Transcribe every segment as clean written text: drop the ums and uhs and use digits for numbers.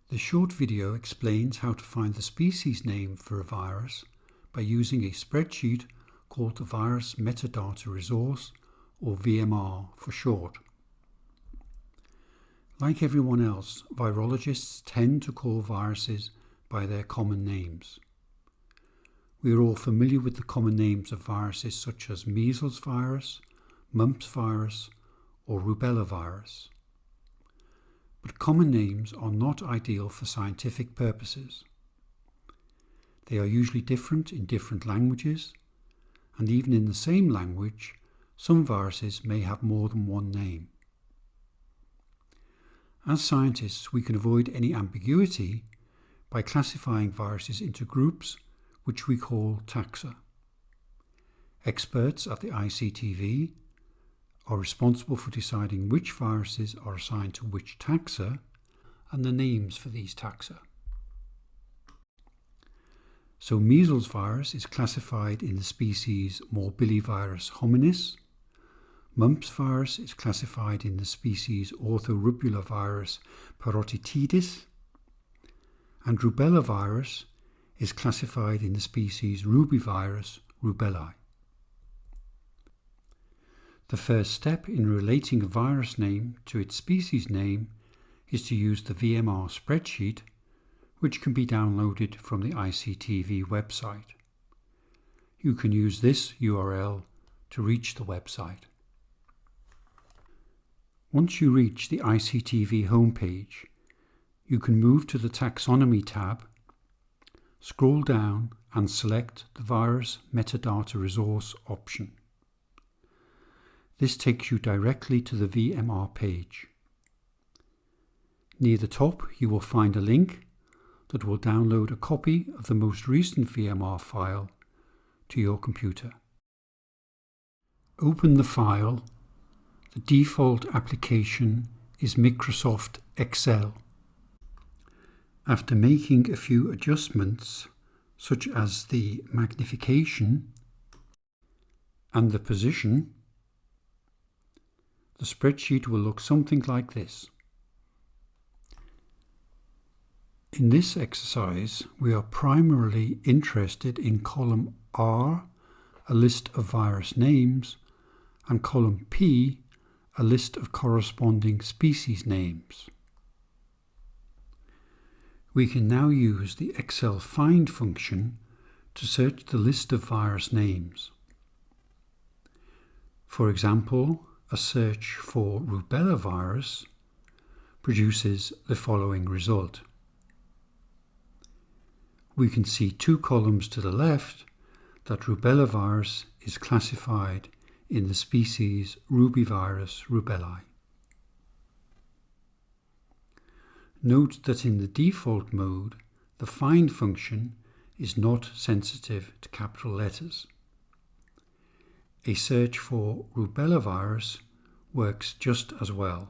The short video explains how to find the species name for a virus by using a spreadsheet called the Virus Metadata Resource, or VMR for short. Like everyone else, virologists tend to call viruses by their common names. We are all familiar with the common names of viruses such as measles virus, mumps virus, or rubella virus. But common names are not ideal for scientific purposes. They are usually different in different languages, and even in the same language, some viruses may have more than one name. As scientists, we can avoid any ambiguity by classifying viruses into groups which we call taxa. Experts at the ICTV are responsible for deciding which viruses are assigned to which taxa and the names for these taxa. So measles virus is classified in the species Morbillivirus hominis, mumps virus is classified in the species Orthorubulavirus parotitidis, and rubella virus is classified in the species Rubivirus rubellae. The first step in relating a virus name to its species name is to use the VMR spreadsheet, which can be downloaded from the ICTV website. You can use this URL to reach the website. Once you reach the ICTV homepage, you can move to the Taxonomy tab, scroll down and select the Virus Metadata Resource option. This takes you directly to the VMR page. Near the top you will find a link that will download a copy of the most recent VMR file to your computer. Open the file. The default application is Microsoft Excel. After making a few adjustments, such as the magnification and the position, the spreadsheet will look something like this. In this exercise, we are primarily interested in column R, a list of virus names, and column P, a list of corresponding species names. We can now use the Excel find function to search the list of virus names. For example, a search for rubella virus produces the following result. We can see two columns to the left that rubella virus is classified in the species Rubivirus rubellae. Note that in the default mode, the find function is not sensitive to capital letters. A search for rubella virus works just as well,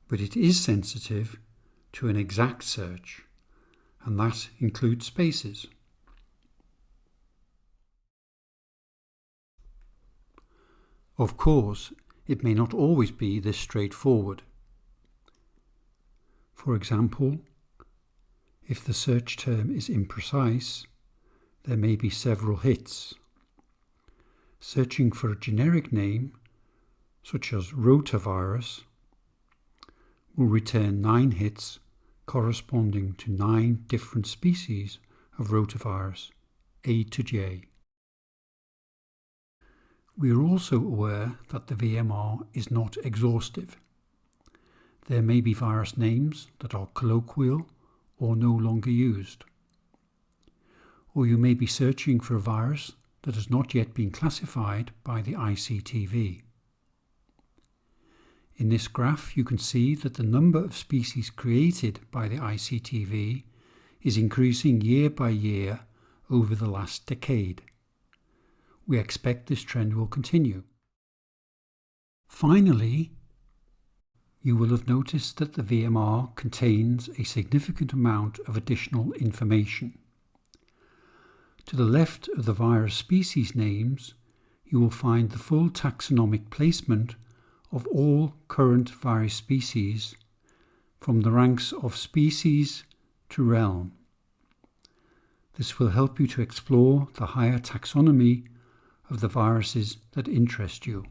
but it is sensitive to an exact search, and that includes spaces. Of course, it may not always be this straightforward. For example, if the search term is imprecise, there may be several hits. Searching for a generic name, such as rotavirus, will return 9 hits corresponding to 9 different species of rotavirus, A to J. We are also aware that the VMR is not exhaustive. There may be virus names that are colloquial or no longer used. Or you may be searching for a virus that has not yet been classified by the ICTV. In this graph, you can see that the number of species created by the ICTV is increasing year by year over the last decade. We expect this trend will continue. Finally, you will have noticed that the VMR contains a significant amount of additional information. To the left of the virus species names, you will find the full taxonomic placement of all current virus species from the ranks of species to realm. This will help you to explore the higher taxonomy of the viruses that interest you.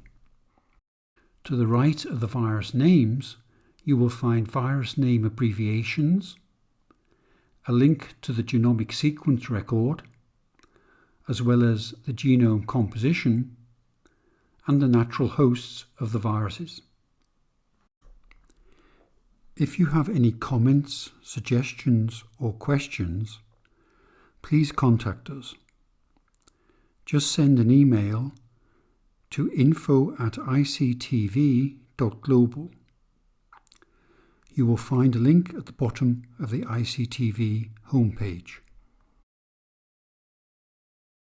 To the right of the virus names, you will find virus name abbreviations, a link to the genomic sequence record, as well as the genome composition and the natural hosts of the viruses. If you have any comments, suggestions, or questions, please contact us. Just send an email to info@ictv.global. You will find a link at the bottom of the ICTV homepage.